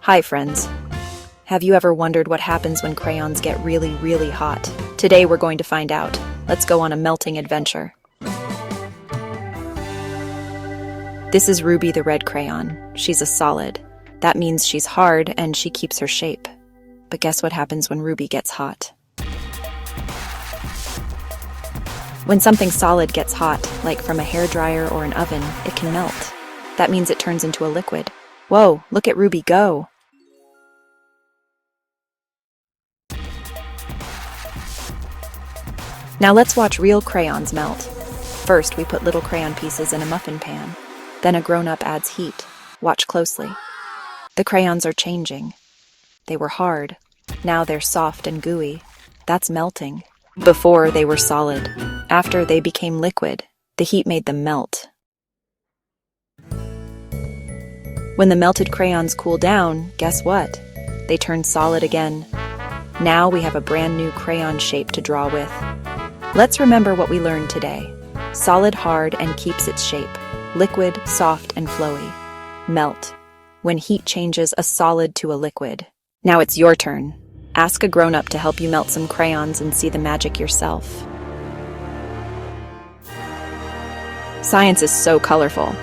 Hi, friends. Have you ever wondered what happens when crayons get really, really hot? Today we're going to find out. Let's go on a melting adventure. This is Ruby the red crayon. She's a solid. That means she's hard and she keeps her shape. But guess what happens when Ruby gets hot? When something solid gets hot, like from a hairdryer or an oven, it can melt. That means it turns into a liquid. Whoa, look at Ruby go! Now let's watch real crayons melt. First, we put little crayon pieces in a muffin pan. Then a grown-up adds heat. Watch closely. The crayons are changing. They were hard. Now they're soft and gooey. That's melting. Before, they were solid. After, they became liquid. The heat made them melt. When the melted crayons cool down, guess what? They turn solid again. Now we have a brand new crayon shape to draw with. Let's remember what we learned today. Solid, hard, and keeps its shape. Liquid, soft, and flowy. Melt. When heat changes a solid to a liquid. Now it's your turn. Ask a grown-up to help you melt some crayons and see the magic yourself. Science is so colorful.